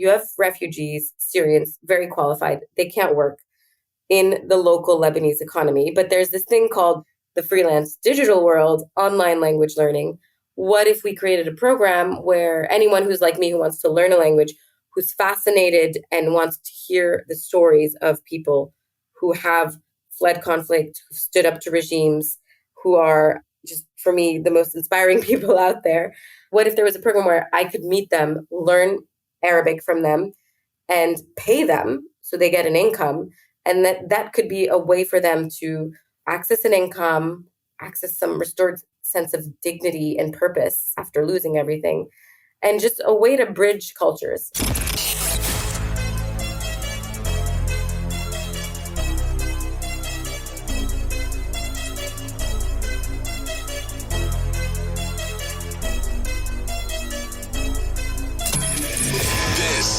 you have refugees, Syrians, very qualified. They can't work in the local Lebanese economy. But there's this thing called the freelance digital world, online language learning. What if we created a program where anyone who's like me, who wants to learn a language, who's fascinated and wants to hear the stories of people who have fled conflict, who stood up to regimes, who are just, for me, the most inspiring people out there. What if there was a program where I could meet them, learn Arabic from them, and pay them so they get an income? And that could be a way for them to access an income, access some restored sense of dignity and purpose after losing everything, and just a way to bridge cultures.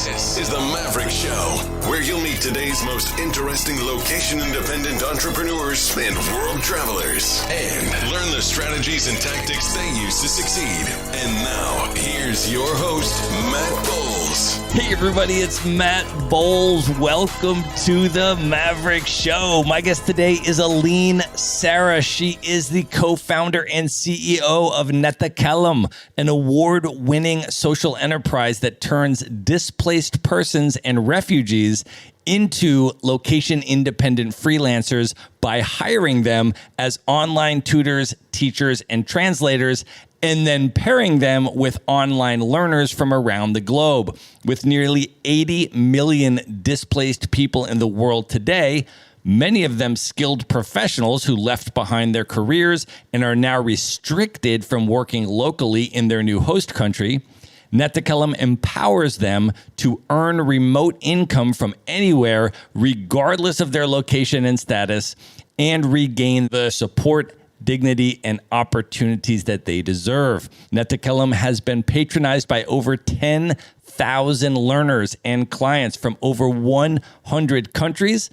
This is the Maverick Show, where you'll meet today's most interesting location-independent entrepreneurs and world travelers, and learn the strategies and tactics they use to succeed. And now, here's your host, Matt Bowles. Hey everybody, it's Matt Bowles. Welcome to the Maverick Show. My guest today is Aline Sarah. She is the co-founder and CEO of Netakalam, an award-winning social enterprise that turns displaced persons and refugees into location-independent freelancers by hiring them as online tutors, teachers, and translators, and then pairing them with online learners from around the globe. With nearly 80 million displaced people in the world today, many of them skilled professionals who left behind their careers and are now restricted from working locally in their new host country, Netakalam empowers them to earn remote income from anywhere, regardless of their location and status, and regain the support, dignity, and opportunities that they deserve. Netakalam has been patronized by over 10,000 learners and clients from over 100 countries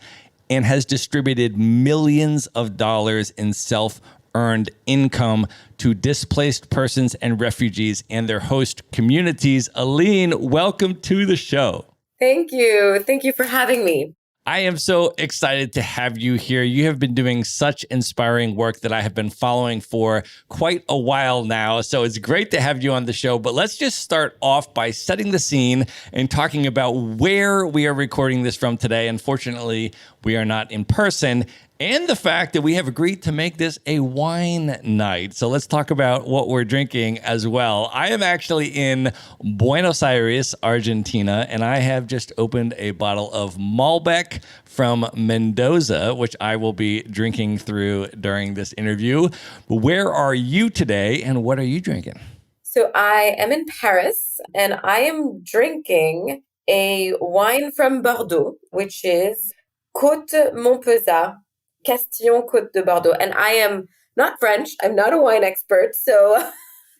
and has distributed millions of dollars in self-earned income to displaced persons and refugees and their host communities. Aline, welcome to the show. Thank you. Thank you for having me. I am so excited to have you here. You have been doing such inspiring work that I have been following for quite a while now. So it's great to have you on the show. But let's just start off by setting the scene and talking about where we are recording this from today. Unfortunately, we are not in person, and the fact that we have agreed to make this a wine night. So let's talk about what we're drinking as well. I am actually in Buenos Aires, Argentina, and I have just opened a bottle of Malbec from Mendoza, which I will be drinking through during this interview. Where are you today, and what are you drinking? So I am in Paris, and I am drinking a wine from Bordeaux, which is Côte Montpezat, Castillon Côte de Bordeaux. And I am not French. I'm not a wine expert. So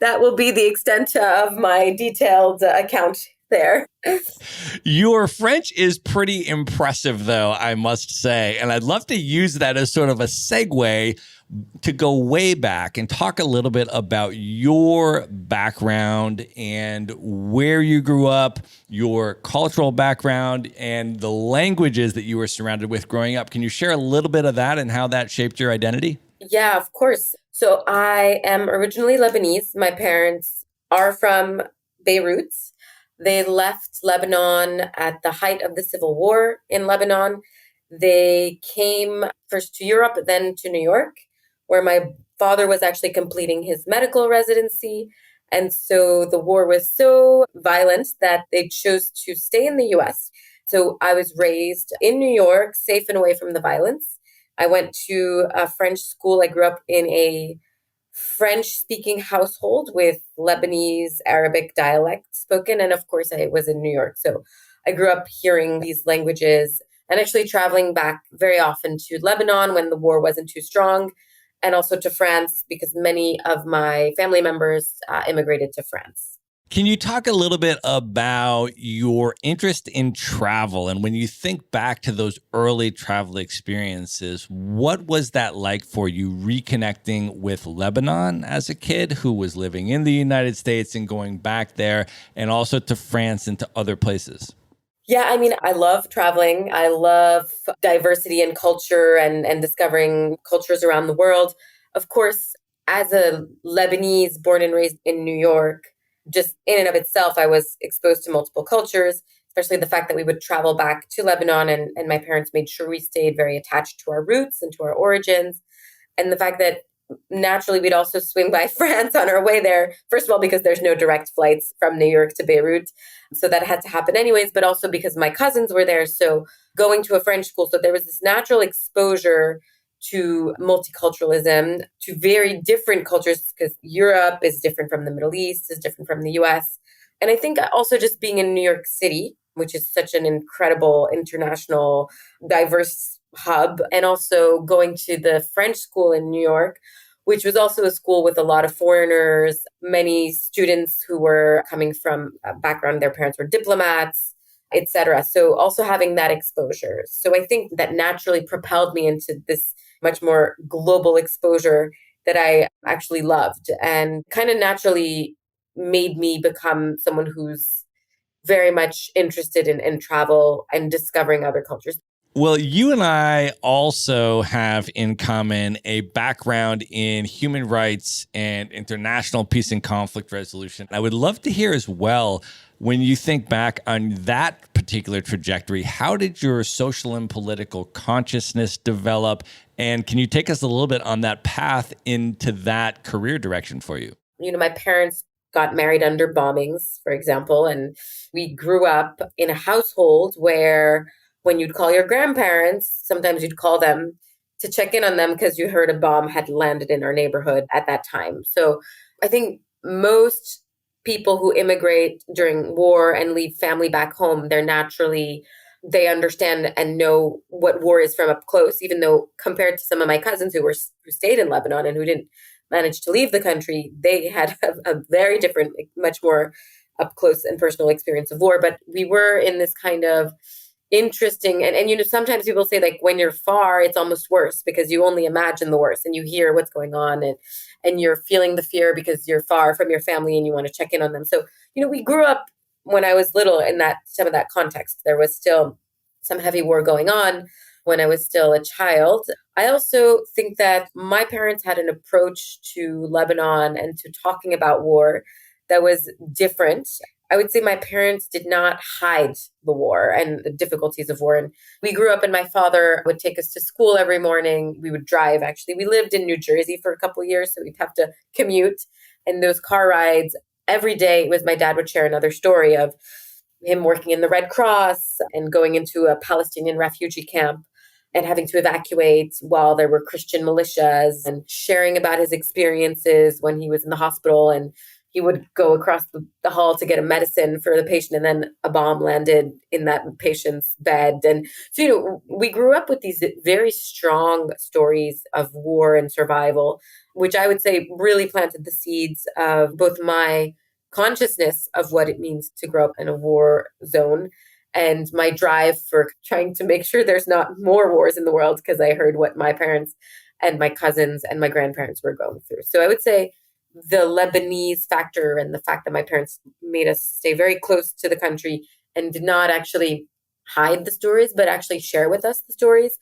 that will be the extent of my detailed account there. Your French is pretty impressive, though, I must say. And I'd love to use that as sort of a segue to go way back and talk a little bit about your background and where you grew up, your cultural background, and the languages that you were surrounded with growing up. Can you share a little bit of that and how that shaped your identity? Yeah, of course. So I am originally Lebanese. My parents are from Beirut. They left Lebanon at the height of the civil war in Lebanon. They came first to Europe, then to New York, where my father was actually completing his medical residency. And so the war was so violent that they chose to stay in the US. So I was raised in New York, safe and away from the violence. I went to a French school. I grew up in a French-speaking household with Lebanese Arabic dialect spoken. And of course, I was in New York. So I grew up hearing these languages and actually traveling back very often to Lebanon when the war wasn't too strong, and also to France because many of my family members immigrated to France. Can you talk a little bit about your interest in travel? And when you think back to those early travel experiences, what was that like for you, reconnecting with Lebanon as a kid who was living in the United States and going back there, and also to France and to other places? Yeah, I mean, I love traveling. I love diversity and culture and discovering cultures around the world. Of course, as a Lebanese born and raised in New York, just in and of itself, I was exposed to multiple cultures, especially the fact that we would travel back to Lebanon and my parents made sure we stayed very attached to our roots and to our origins. And the fact that naturally we'd also swing by France on our way there. First of all, because there's no direct flights from New York to Beirut. So that had to happen anyways, but also because my cousins were there. So going to a French school. So there was this natural exposure to multiculturalism, to very different cultures, because Europe is different from the Middle East, is different from the US. And I think also just being in New York City, which is such an incredible international, diverse hub, and also going to the French school in New York, which was also a school with a lot of foreigners, many students who were coming from a background, their parents were diplomats, etc. So also having that exposure. So I think that naturally propelled me into this much more global exposure that I actually loved and kind of naturally made me become someone who's very much interested in travel and discovering other cultures. Well, you and I also have in common a background in human rights and international peace and conflict resolution. I would love to hear as well, when you think back on that particular trajectory, how did your social and political consciousness develop? And can you take us a little bit on that path into that career direction for you? You know, my parents got married under bombings, for example, and we grew up in a household where when you'd call your grandparents, sometimes you'd call them to check in on them because you heard a bomb had landed in our neighborhood at that time. So I think most people who immigrate during war and leave family back home, they understand and know what war is from up close, even though compared to some of my cousins who stayed in Lebanon and who didn't manage to leave the country, they had a very different, much more up close and personal experience of war. But we were in this kind of interesting and you know, sometimes people say like when you're far it's almost worse because you only imagine the worst and you hear what's going on and you're feeling the fear because you're far from your family and you want to check in on them. So you know, we grew up when I was little in that some of that context. There was still some heavy war going on when I was still a child. I also think that my parents had an approach to Lebanon and to talking about war that was different. I would say my parents did not hide the war and the difficulties of war. And we grew up and my father would take us to school every morning. We would drive, actually. We lived in New Jersey for a couple of years, so we'd have to commute. And those car rides, every day was my dad would share another story of him working in the Red Cross and going into a Palestinian refugee camp and having to evacuate while there were Christian militias and sharing about his experiences when he was in the hospital. And he would go across the hall to get a medicine for the patient, and then a bomb landed in that patient's bed. And so, you know, we grew up with these very strong stories of war and survival, which I would say really planted the seeds of both my consciousness of what it means to grow up in a war zone and my drive for trying to make sure there's not more wars in the world, because I heard what my parents and my cousins and my grandparents were going through. So I would say the Lebanese factor and the fact that my parents made us stay very close to the country and did not actually hide the stories, but actually share with us the stories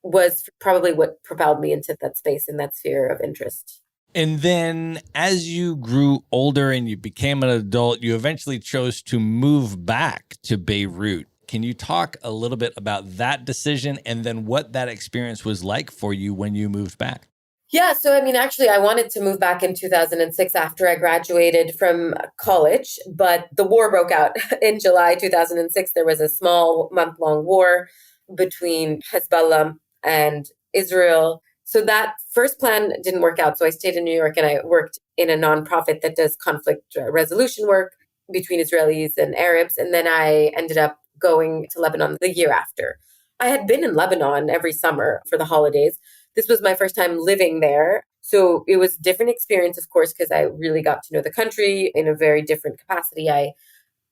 was probably what propelled me into that space and that sphere of interest. And then as you grew older and you became an adult, you eventually chose to move back to Beirut. Can you talk a little bit about that decision and then what that experience was like for you when you moved back? Yeah, so I mean, actually, I wanted to move back in 2006 after I graduated from college, but the war broke out in July 2006. There was a small month-long war between Hezbollah and Israel. So that first plan didn't work out. So I stayed in New York and I worked in a nonprofit that does conflict resolution work between Israelis and Arabs. And then I ended up going to Lebanon the year after. I had been in Lebanon every summer for the holidays. This was my first time living there. So it was a different experience, of course, because I really got to know the country in a very different capacity. I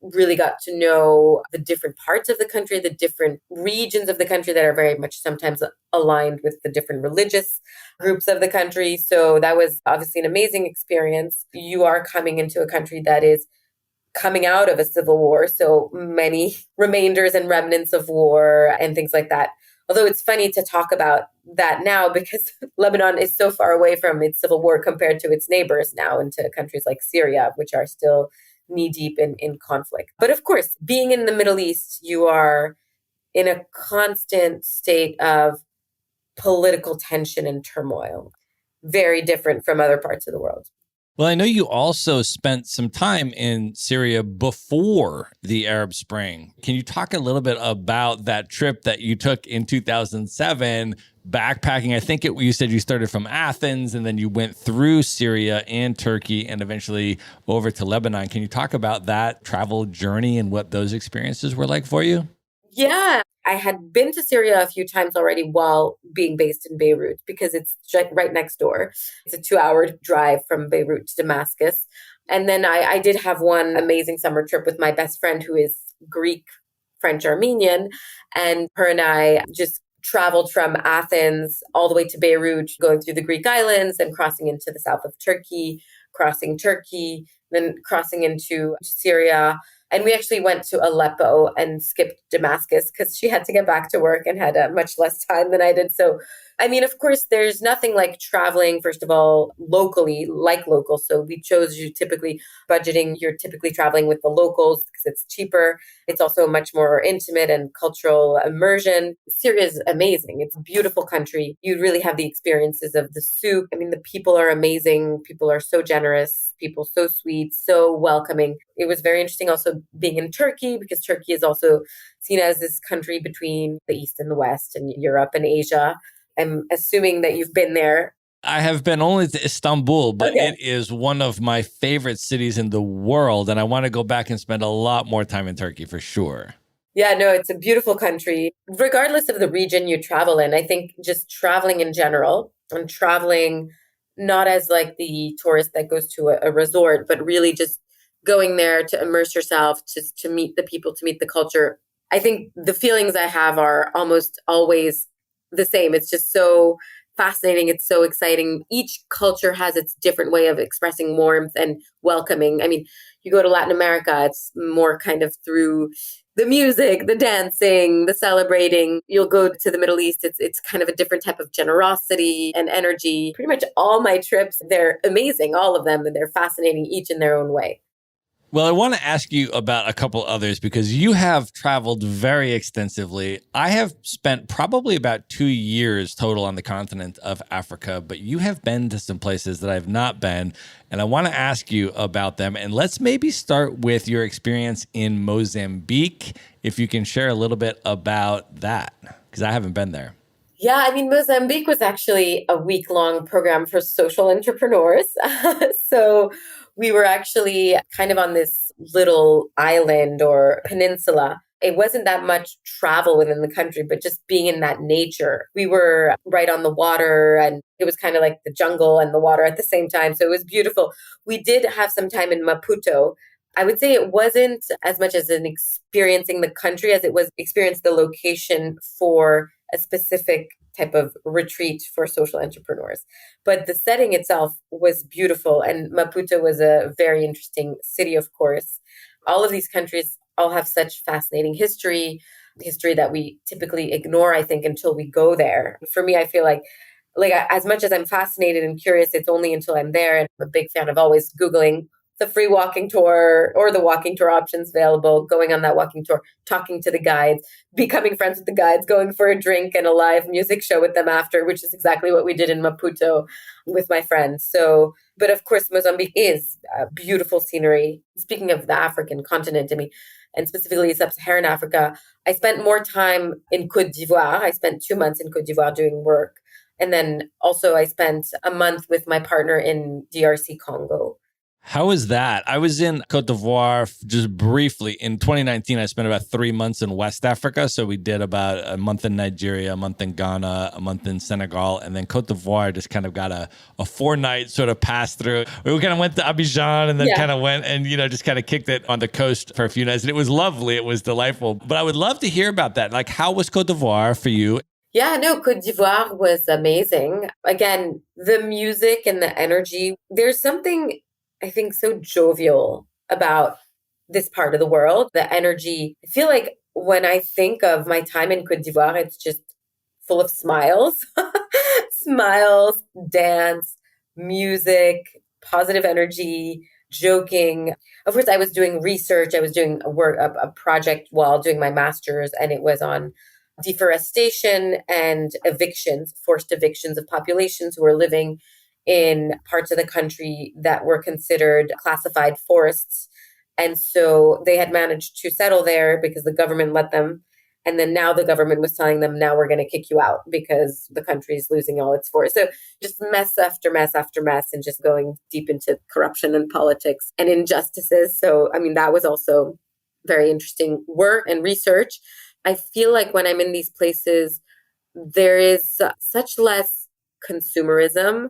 really got to know the different parts of the country, the different regions of the country that are very much sometimes aligned with the different religious groups of the country. So that was obviously an amazing experience. You are coming into a country that is coming out of a civil war. So many remainders and remnants of war and things like that. Although it's funny to talk about that now because Lebanon is so far away from its civil war compared to its neighbors now, into countries like Syria, which are still knee deep in conflict. But of course, being in the Middle East, you are in a constant state of political tension and turmoil, very different from other parts of the world. Well, I know you also spent some time in Syria before the Arab Spring. Can you talk a little bit about that trip that you took in 2007, backpacking? I think you said you started from Athens and then you went through Syria and Turkey and eventually over to Lebanon. Can you talk about that travel journey and what those experiences were like for you? Yeah, I had been to Syria a few times already while being based in Beirut because it's right next door. It's a 2-hour drive from Beirut to Damascus. And then I did have one amazing summer trip with my best friend who is Greek, French, Armenian. And her and I just traveled from Athens all the way to Beirut, going through the Greek islands and crossing into the south of Turkey, crossing Turkey, then crossing into Syria. And we actually went to Aleppo and skipped Damascus because she had to get back to work and had much less time than I did. So, I mean, of course, there's nothing like traveling, first of all, locally, like local. So we chose you typically budgeting, you're typically traveling with the locals because it's cheaper. It's also much more intimate and cultural immersion. Syria is amazing. It's a beautiful country. You really have the experiences of the souk. I mean, the people are amazing. People are so generous. People so sweet, so welcoming. It was very interesting also being in Turkey because Turkey is also seen as this country between the East and the West and Europe and Asia. I'm assuming that you've been there. I have been only to Istanbul, but Okay. It is one of my favorite cities in the world. And I want to go back and spend a lot more time in Turkey for sure. Yeah, no, it's a beautiful country. Regardless of the region you travel in, I think just traveling in general and traveling not as like the tourist that goes to a resort, but really just going there to immerse yourself, just to meet the people, to meet the culture. I think the feelings I have are almost always the same. It's just so fascinating. It's so exciting. Each culture has its different way of expressing warmth and welcoming. I mean, you go to Latin America, it's more kind of through the music, the dancing, the celebrating. You'll go to the Middle East, it's kind of a different type of generosity and energy. Pretty much all my trips, they're amazing, all of them, and they're fascinating, each in their own way. Well, I want to ask you about a couple others because you have traveled very extensively. I have spent probably about 2 years total on the continent of Africa, but you have been to some places that I've not been, and I want to ask you about them. And let's maybe start with your experience in Mozambique, if you can share a little bit about that, because I haven't been there. Yeah, I mean, Mozambique was actually a week-long program for social entrepreneurs. So we were actually kind of on this little island or peninsula. It wasn't that much travel within the country, but just being in that nature. We were right on the water and it was kind of like the jungle and the water at the same time. So it was beautiful. We did have some time in Maputo. I would say it wasn't as much as an experiencing the country as it was experience the location for a specific type of retreat for social entrepreneurs. But the setting itself was beautiful. And Maputo was a very interesting city, of course. All of these countries all have such fascinating history that we typically ignore, I think, until we go there. For me, I feel like as much as I'm fascinated and curious, it's only until I'm there. And I'm a big fan of always Googling the free walking tour or the walking tour options available, going on that walking tour, talking to the guides, becoming friends with the guides, going for a drink and a live music show with them after, which is exactly what we did in Maputo with my friends. So, but of course, Mozambique is beautiful scenery. Speaking of the African continent, I mean, and specifically sub-Saharan Africa, I spent more time in Côte d'Ivoire. I spent 2 months in Côte d'Ivoire doing work. And then also I spent a month with my partner in DRC Congo. How was that? I was in Cote d'Ivoire just briefly. In 2019, I spent about 3 months in West Africa. So we did about a month in Nigeria, a month in Ghana, a month in Senegal. And then Cote d'Ivoire just kind of got a 4-night sort of pass through. We kind of went to Abidjan and then kind of went and, just kind of kicked it on the coast for a few nights. And it was lovely. It was delightful. But I would love to hear about that. Like, how was Cote d'Ivoire for you? Yeah, no, Côte d'Ivoire was amazing. Again, the music and the energy. There's something, I think, so jovial about this part of the world. The energy, I feel like when I think of my time in Côte d'Ivoire, it's just full of smiles, smiles, dance, music, positive energy, joking. Of course, I was doing research. I was doing a project while doing my master's, and it was on deforestation and evictions, forced evictions of populations who were living in parts of the country that were considered classified forests. And so they had managed to settle there because the government let them. And then now the government was telling them, now we're going to kick you out because the country is losing all its forests. So just mess after mess after mess, and just going deep into corruption and politics and injustices. So, I mean, that was also very interesting work and research. I feel like when I'm in these places, there is such less consumerism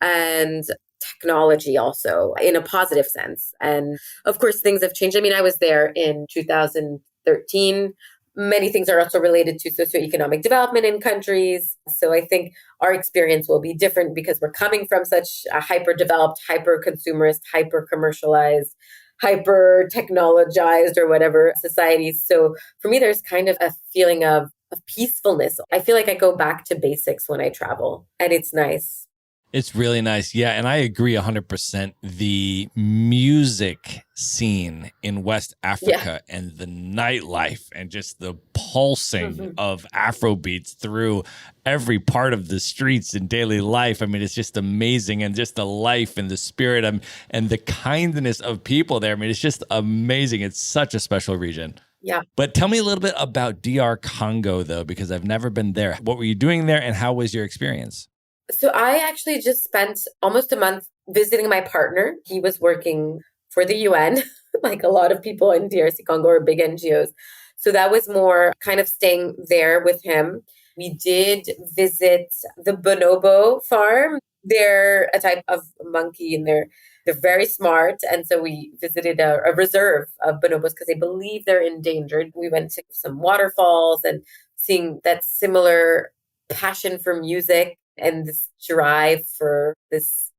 and technology also in a positive sense. And of course, things have changed. I mean, I was there in 2013. Many things are also related to socioeconomic development in countries. So I think our experience will be different because we're coming from such a hyper-developed, hyper-consumerist, hyper-commercialized, hyper-technologized or whatever societies. So for me, there's kind of a feeling of peacefulness. I feel like I go back to basics when I travel, and it's nice. It's really nice. Yeah. And I agree 100%. The music scene in West Africa and the nightlife and just the pulsing of Afro beats through every part of the streets in daily life. I mean, it's just amazing. And just the life and the spirit and the kindness of people there. I mean, it's just amazing. It's such a special region. Yeah. But tell me a little bit about DR Congo, though, because I've never been there. What were you doing there and how was your experience? So I actually just spent almost a month visiting my partner. He was working for the UN, like a lot of people in DRC Congo are big NGOs. So that was more kind of staying there with him. We did visit the bonobo farm. They're a type of monkey, and they're very smart. And so we visited a reserve of bonobos because they believe they're endangered. We went to some waterfalls and seeing that similar passion for music and this drive for this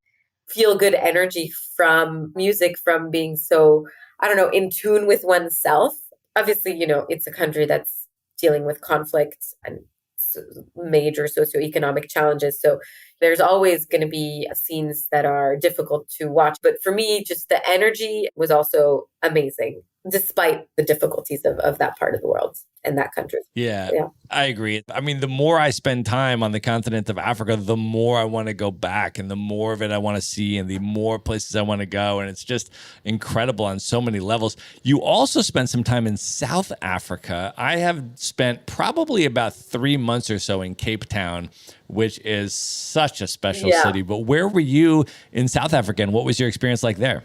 feel-good energy from music, from being so, I don't know, in tune with oneself. Obviously, it's a country that's dealing with conflict and major socioeconomic challenges. So there's always going to be scenes that are difficult to watch. But for me, just the energy was also amazing, despite the difficulties of that part of the world and that country. Yeah, I agree. I mean, the more I spend time on the continent of Africa, the more I want to go back and the more of it I want to see and the more places I want to go. And it's just incredible on so many levels. You also spent some time in South Africa. I have spent probably about 3 months or so in Cape Town, which is such a special city. But where were you in South Africa and what was your experience like there?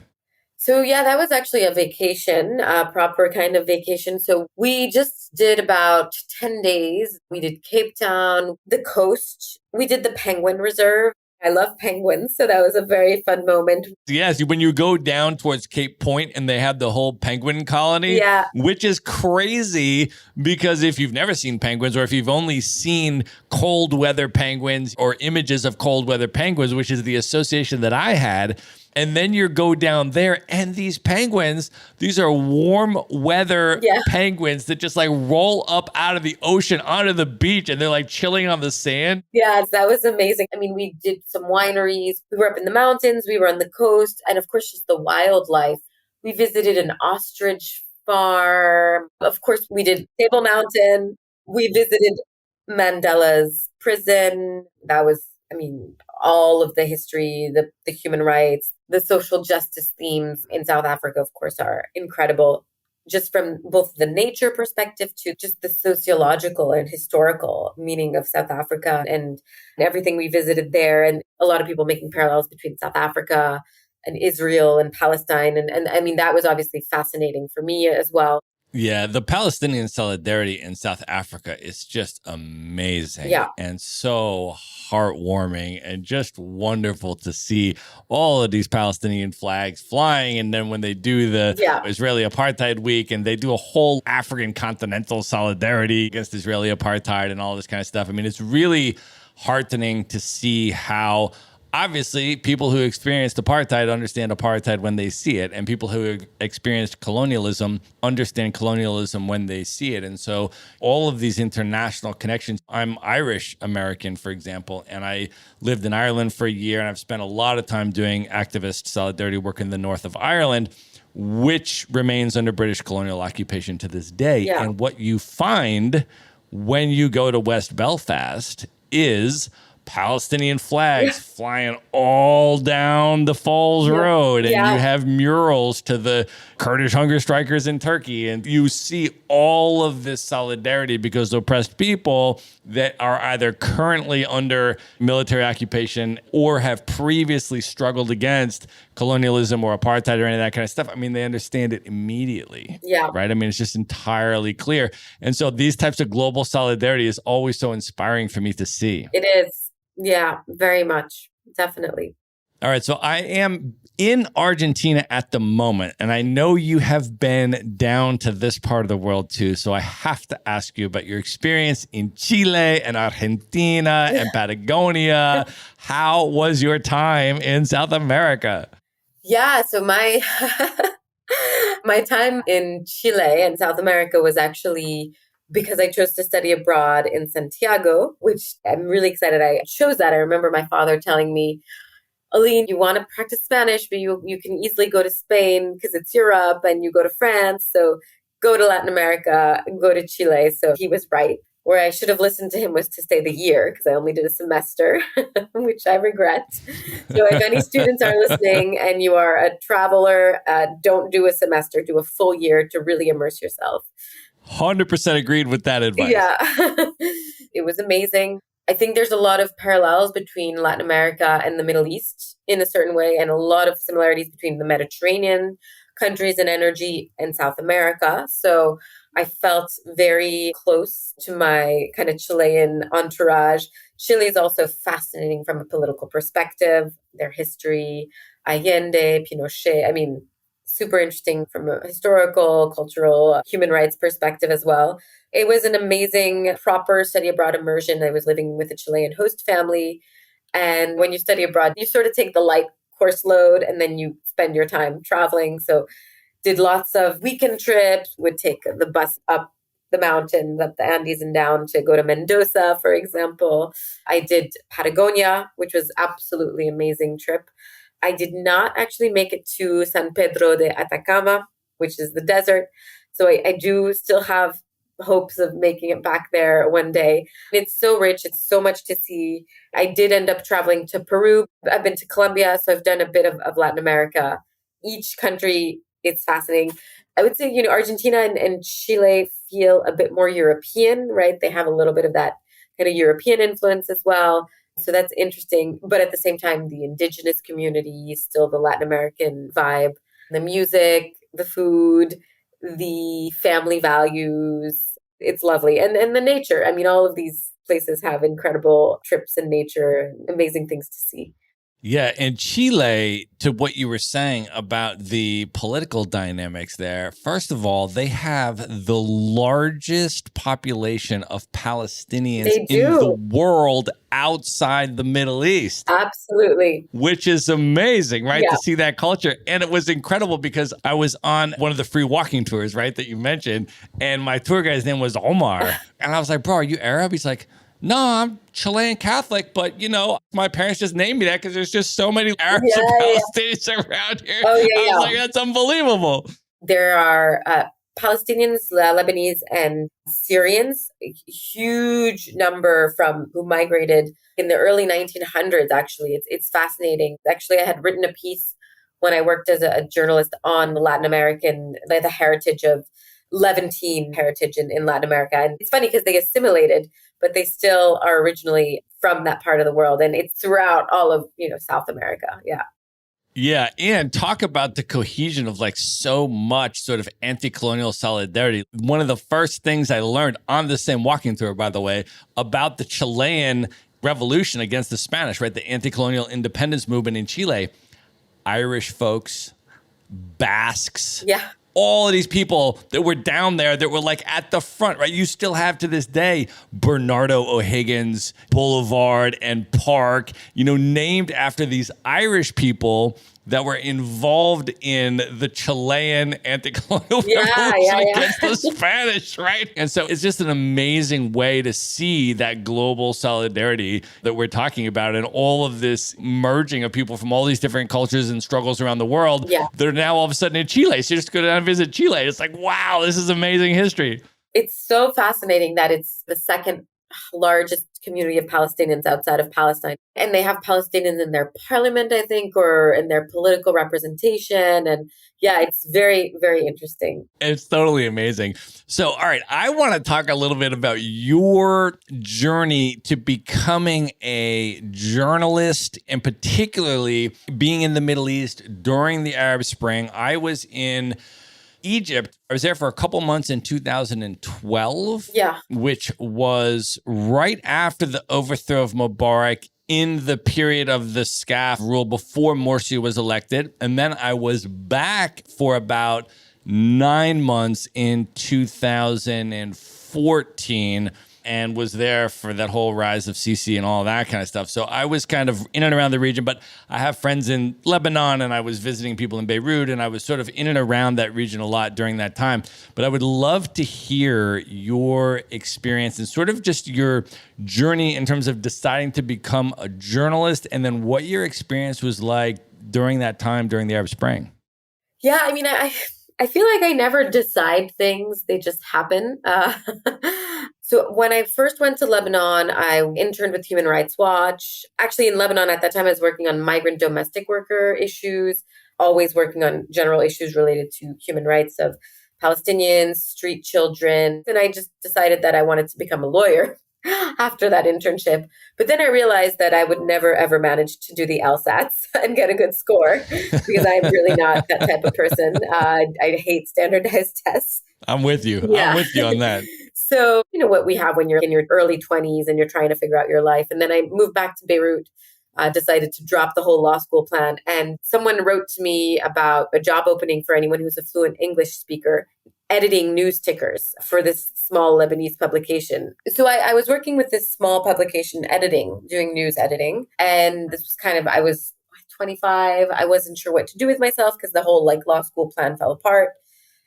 So that was actually a vacation, a proper kind of vacation. So we just did about 10 days. We did Cape Town, the coast. We did the penguin reserve. I love penguins, so that was a very fun moment. Yes, when you go down towards Cape Point and they have the whole penguin colony, which is crazy because if you've never seen penguins or if you've only seen cold weather penguins or images of cold weather penguins, which is the association that I had, and then you go down there and these penguins, these are warm weather penguins that just like roll up out of the ocean onto the beach and they're like chilling on the sand. Yes, that was amazing. I mean, we did some wineries. We were up in the mountains. We were on the coast. And of course, just the wildlife. We visited an ostrich farm. Of course, we did Table Mountain. We visited Mandela's prison. That was, I mean, all of the history, the human rights, the social justice themes in South Africa, of course, are incredible, just from both the nature perspective to just the sociological and historical meaning of South Africa and everything we visited there. And a lot of people making parallels between South Africa and Israel and Palestine. And I mean, that was obviously fascinating for me as well. Yeah, the Palestinian solidarity in South Africa is just amazing and so heartwarming and just wonderful to see all of these Palestinian flags flying. And then when they do the Israeli apartheid week and they do a whole African continental solidarity against Israeli apartheid and all this kind of stuff. I mean, it's really heartening to see how obviously, people who experienced apartheid understand apartheid when they see it, and people who experienced colonialism understand colonialism when they see it. And so all of these international connections, I'm Irish American, for example, and I lived in Ireland for a year, and I've spent a lot of time doing activist solidarity work in the north of Ireland, which remains under British colonial occupation to this day. Yeah. And what you find when you go to West Belfast is Palestinian flags flying all down the Falls Road. And you have murals to the Kurdish hunger strikers in Turkey. And you see all of this solidarity because oppressed people that are either currently under military occupation or have previously struggled against colonialism or apartheid or any of that kind of stuff. I mean, they understand it immediately. Yeah. Right? I mean, it's just entirely clear. And so these types of global solidarity is always so inspiring for me to see. It is. Yeah, very much. Definitely. All right. So I am in Argentina at the moment, and I know you have been down to this part of the world too. So I have to ask you about your experience in Chile and Argentina and Patagonia. How was your time in South America? Yeah, so my my time in Chile and South America was actually because I chose to study abroad in Santiago, which I'm really excited I chose that. I remember my father telling me, Aline, you want to practice Spanish, but you can easily go to Spain because it's Europe, and you go to France. So go to Latin America, go to Chile. So he was right. Where I should have listened to him was to stay the year, because I only did a semester, which I regret. So if any students are listening and you are a traveler, don't do a semester, do a full year to really immerse yourself. 100% agreed with that advice. Yeah, it was amazing. I think there's a lot of parallels between Latin America and the Middle East in a certain way, and a lot of similarities between the Mediterranean countries and energy and South America. So I felt very close to my kind of Chilean entourage. Chile is also fascinating from a political perspective, their history, Allende, Pinochet. I mean, super interesting from a historical, cultural, human rights perspective as well. It was an amazing, proper study abroad immersion. I was living with a Chilean host family. And when you study abroad, you sort of take the light course load and then you spend your time traveling. So did lots of weekend trips, would take the bus up the mountains, up the Andes and down to go to Mendoza, for example. I did Patagonia, which was absolutely amazing trip. I did not actually make it to San Pedro de Atacama, which is the desert. So I do still have hopes of making it back there one day. It's so rich. It's so much to see. I did end up traveling to Peru. I've been to Colombia, so I've done a bit of Latin America. Each country, it's fascinating. I would say, Argentina and Chile feel a bit more European, right? They have a little bit of that kind of European influence as well. So that's interesting. But at the same time, the indigenous community, still the Latin American vibe, the music, the food, the family values. It's lovely. And the nature. I mean, all of these places have incredible trips in nature, amazing things to see. Yeah, and Chile, to what you were saying about the political dynamics there, first of all, they have the largest population of Palestinians in the world outside the Middle East. Absolutely. Which is amazing, right? Yeah. To see that culture. And it was incredible because I was on one of the free walking tours, right, that you mentioned, and my tour guide's name was Omar. And I was like, bro, are you Arab? He's like, no, I'm Chilean Catholic, but my parents just named me that because there's just so many Arabs and Palestinians around here. Oh, I was like, that's unbelievable. There are Palestinians, Lebanese, and Syrians, a huge number who migrated in the early 1900s, actually. It's fascinating. Actually, I had written a piece when I worked as a journalist on the Latin American, the heritage of Levantine heritage in Latin America. And it's funny because they assimilated, but they still are originally from that part of the world. And it's throughout all of, South America. Yeah. Yeah. And talk about the cohesion of so much sort of anti-colonial solidarity. One of the first things I learned on the same walking tour, by the way, about the Chilean revolution against the Spanish, right? The anti-colonial independence movement in Chile, Irish folks, Basques, all of these people that were down there that were like at the front, right? You still have to this day Bernardo O'Higgins Boulevard and Park, named after these Irish people that were involved in the Chilean anti-colonial revolution against the Spanish, right? And so it's just an amazing way to see that global solidarity that we're talking about and all of this merging of people from all these different cultures and struggles around the world that are now all of a sudden in Chile. So you just go down and visit Chile. It's like, wow, this is amazing history. It's so fascinating that it's the second largest community of Palestinians outside of Palestine. And they have Palestinians in their parliament, I think, or in their political representation. And it's very, very interesting. It's totally amazing. So, all right, I want to talk a little bit about your journey to becoming a journalist and particularly being in the Middle East during the Arab Spring. I was in Egypt. I was there for a couple months in 2012, which was right after the overthrow of Mubarak in the period of the SCAF rule before Morsi was elected. And then I was back for about 9 months in 2014 and was there for that whole rise of Sisi and all that kind of stuff. So I was kind of in and around the region, but I have friends in Lebanon and I was visiting people in Beirut and I was sort of in and around that region a lot during that time. But I would love to hear your experience and sort of just your journey in terms of deciding to become a journalist and then what your experience was like during that time during the Arab Spring. Yeah, I mean, I feel like I never decide things. They just happen. So when I first went to Lebanon, I interned with Human Rights Watch. Actually, in Lebanon at that time, I was working on migrant domestic worker issues, always working on general issues related to human rights of Palestinians, street children. And I just decided that I wanted to become a lawyer after that internship. But then I realized that I would never, ever manage to do the LSATs and get a good score because I'm really not that type of person. I hate standardized tests. I'm with you. I'm with you on that. So, what we have when you're in your early 20s and you're trying to figure out your life. And then I moved back to Beirut, decided to drop the whole law school plan. And someone wrote to me about a job opening for anyone who's a fluent English speaker, editing news tickers for this small Lebanese publication. So I was working with this small publication doing news editing. And this was I was 25. I wasn't sure what to do with myself because the whole law school plan fell apart.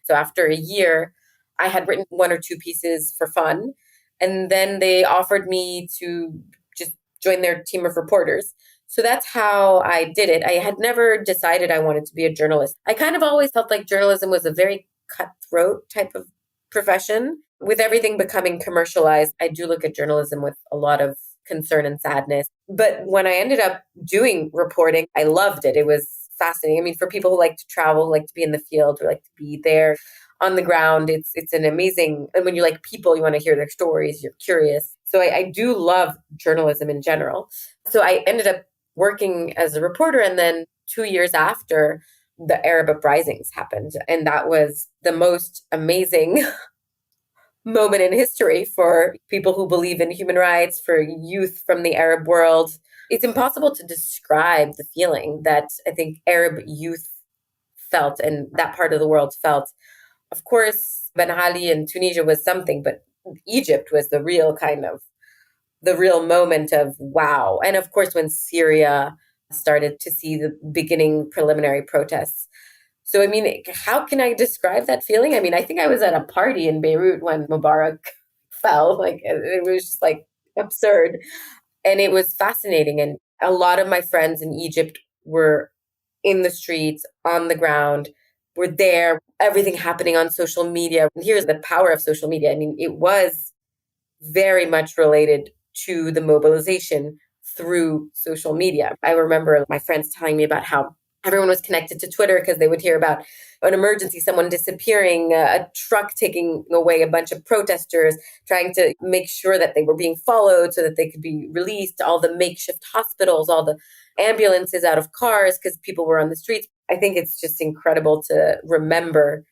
So after a year, I had written 1 or 2 pieces for fun. And then they offered me to just join their team of reporters. So that's how I did it. I had never decided I wanted to be a journalist. I kind of always felt like journalism was a very cutthroat type of profession. With everything becoming commercialized, I do look at journalism with a lot of concern and sadness. But when I ended up doing reporting, I loved it. It was fascinating. I mean, for people who like to travel, who like to be in the field, who like to be there on the ground, it's an amazing, and when you like people, you want to hear their stories, you're curious. So I do love journalism in general. So I ended up working as a reporter, and then 2 years after, the Arab uprisings happened. And that was the most amazing moment in history for people who believe in human rights, for youth from the Arab world. It's impossible to describe the feeling that I think Arab youth felt and that part of the world felt. Of course, Ben Ali and Tunisia was something, but Egypt was the real moment of wow. And of course, when Syria started to see the beginning preliminary protests. So, I mean, how can I describe that feeling? I mean, I think I was at a party in Beirut when Mubarak fell. It was just absurd. And it was fascinating. And a lot of my friends in Egypt were in the streets, on the ground, were there, everything happening on social media. And here's the power of social media. I mean, it was very much related to the mobilization through social media. I remember my friends telling me about how everyone was connected to Twitter because they would hear about an emergency, someone disappearing, a truck taking away a bunch of protesters, trying to make sure that they were being followed so that they could be released, all the makeshift hospitals, all the ambulances out of cars because people were on the streets. I think it's just incredible to remember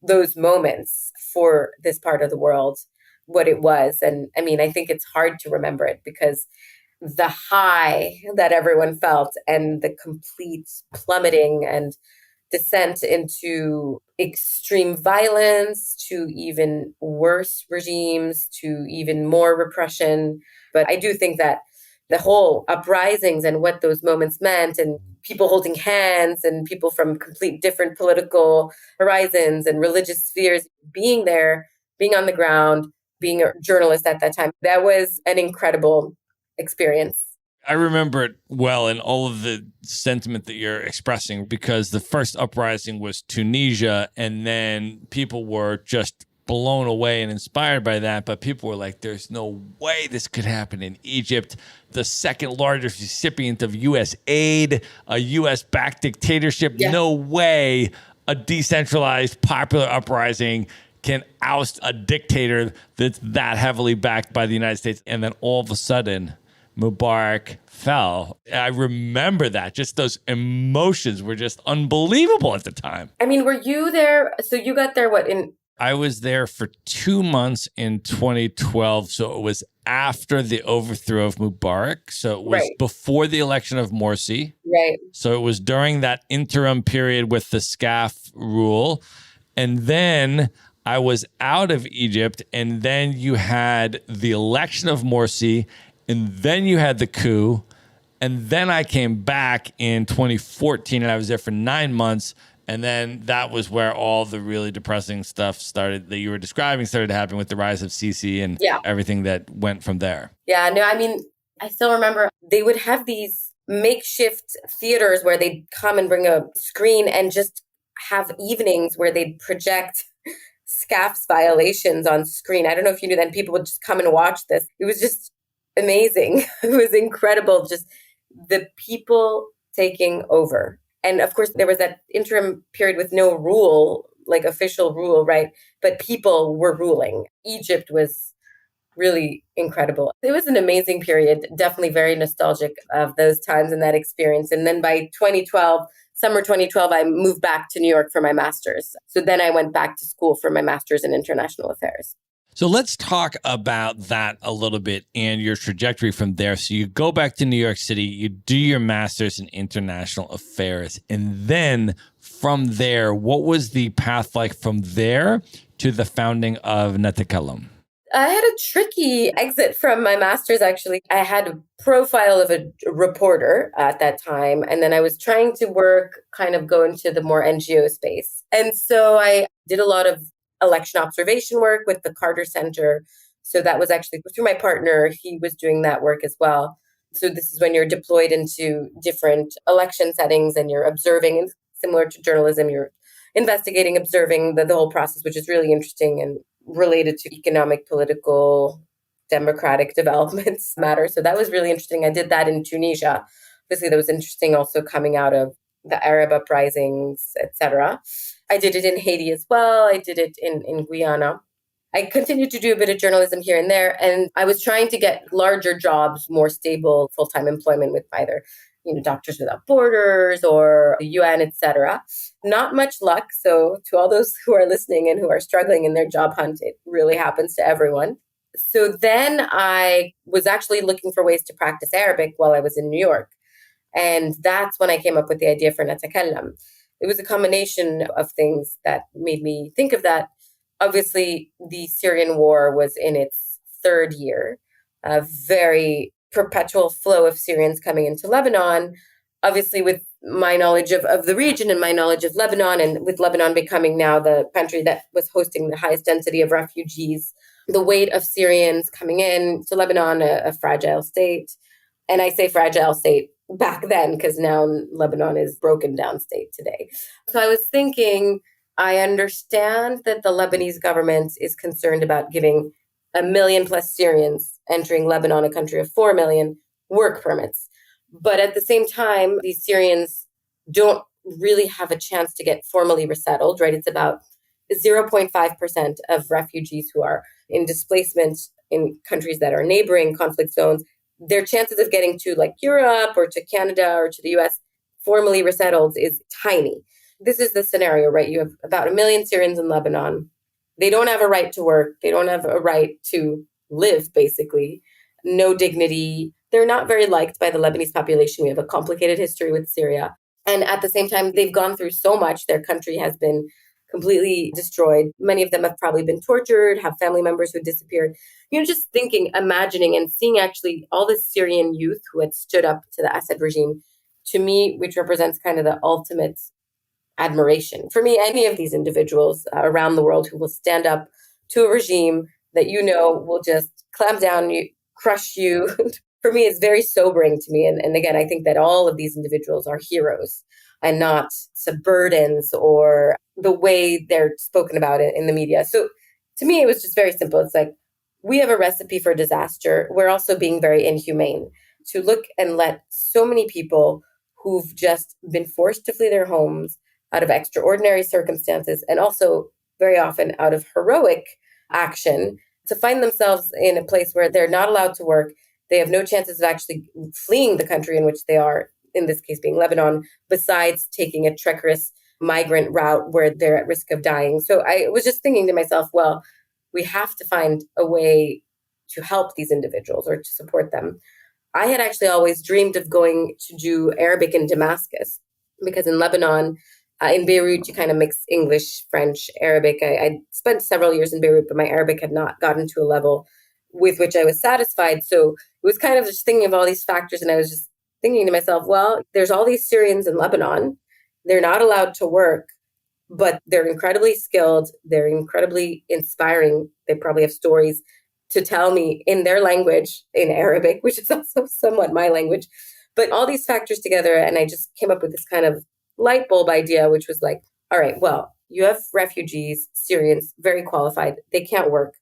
those moments for this part of the world, what it was. And I mean, I think it's hard to remember it because the high that everyone felt and the complete plummeting and descent into extreme violence, to even worse regimes, to even more repression. But I do think that the whole uprisings and what those moments meant, and people holding hands and people from complete different political horizons and religious spheres being there, being on the ground, being a journalist at that time, that was an incredible experience. I remember it well, and all of the sentiment that you're expressing, because the first uprising was Tunisia, and then people were just blown away and inspired by that. But people were like, there's no way this could happen in Egypt, the second largest recipient of U.S. aid, a U.S.-backed dictatorship. Yeah. No way a decentralized popular uprising can oust a dictator that's that heavily backed by the United States. And then all of a sudden, Mubarak fell. I remember that. Just those emotions were just unbelievable at the time. I mean, were you there? So you got there, I was there for 2 months in 2012. So it was after the overthrow of Mubarak. So it was before the election of Morsi. Right. So it was during that interim period with the SCAF rule. And then I was out of Egypt. And then you had the election of Morsi. And then you had the coup. And then I came back in 2014 and I was there for 9 months. And then that was where all the really depressing stuff started that you were describing started happening with the rise of Sisi and everything that went from there. Yeah, no, I mean, I still remember they would have these makeshift theaters where they'd come and bring a screen and just have evenings where they'd project SCAF's violations on screen. I don't know if you knew that. People would just come and watch this. It was just amazing. It was incredible. Just the people taking over. And of course, there was that interim period with no rule, like official rule, right? But people were ruling. Egypt was really incredible. It was an amazing period, definitely very nostalgic of those times and that experience. And then by 2012, summer 2012, I moved back to New York for my master's. So then I went back to school for my master's in international affairs. So let's talk about that a little bit and your trajectory from there. So you go back to New York City, you do your master's in international affairs. And then from there, what was the path like from there to the founding of Netakalam? I had a tricky exit from my master's, actually. I had a profile of a reporter at that time. And then I was trying to go into the more NGO space. And so I did a lot of election observation work with the Carter Center. So that was actually through my partner. He was doing that work as well. So this is when you're deployed into different election settings and you're observing, and similar to journalism, you're investigating, observing the whole process, which is really interesting and related to economic, political, democratic developments matter. So that was really interesting. I did that in Tunisia. Obviously, that was interesting also coming out of the Arab uprisings, etc. I did it in Haiti as well. I did it in Guyana. I continued to do a bit of journalism here and there. And I was trying to get larger jobs, more stable full-time employment with either, Doctors Without Borders or the UN, etc. Not much luck. So to all those who are listening and who are struggling in their job hunt, it really happens to everyone. So then I was actually looking for ways to practice Arabic while I was in New York. And that's when I came up with the idea for Netakalam. It was a combination of things that made me think of that. Obviously, the Syrian war was in its third year, a very perpetual flow of Syrians coming into Lebanon. Obviously, with my knowledge of the region and my knowledge of Lebanon, and with Lebanon becoming now the country that was hosting the highest density of refugees, the weight of Syrians coming in to Lebanon, a fragile state. And I say fragile state back then, because now Lebanon is broken down state today. So I was thinking, I understand that the Lebanese government is concerned about giving 1 million plus Syrians entering Lebanon, a country of 4 million, work permits. But at the same time, these Syrians don't really have a chance to get formally resettled, right? It's about 0.5% of refugees who are in displacement in countries that are neighboring conflict zones. Their chances of getting to like Europe or to Canada or to the US formally resettled is tiny. This is the scenario, right? You have about 1 million Syrians in Lebanon. They don't have a right to work. They don't have a right to live, basically. No dignity. They're not very liked by the Lebanese population. We have a complicated history with Syria. And at the same time, they've gone through so much. Their country has been completely destroyed. Many of them have probably been tortured, have family members who disappeared. Just thinking, imagining, and seeing actually all this Syrian youth who had stood up to the Assad regime, to me, which represents kind of the ultimate admiration. For me, any of these individuals around the world who will stand up to a regime that will just clamp down you, crush you. For me, it's very sobering to me. And again, I think that all of these individuals are heroes and not suburbans or the way they're spoken about it in the media. So to me, it was just very simple. It's like, we have a recipe for disaster. We're also being very inhumane to look and let so many people who've just been forced to flee their homes out of extraordinary circumstances and also very often out of heroic action to find themselves in a place where they're not allowed to work. They have no chances of actually fleeing the country in which they are, in this case being Lebanon, besides taking a treacherous migrant route where they're at risk of dying. So I was just thinking to myself, well, we have to find a way to help these individuals or to support them. I had actually always dreamed of going to do Arabic in Damascus because in Lebanon, in Beirut, you kind of mix English, French, Arabic. I spent several years in Beirut, but my Arabic had not gotten to a level with which I was satisfied. So it was kind of just thinking of all these factors. And I was just thinking to myself, well, there's all these Syrians in Lebanon. They're not allowed to work, but they're incredibly skilled. They're incredibly inspiring. They probably have stories to tell me in their language, in Arabic, which is also somewhat my language. But all these factors together, and I just came up with this kind of light bulb idea, which was like, all right, well, you have refugees, Syrians, very qualified. They can't work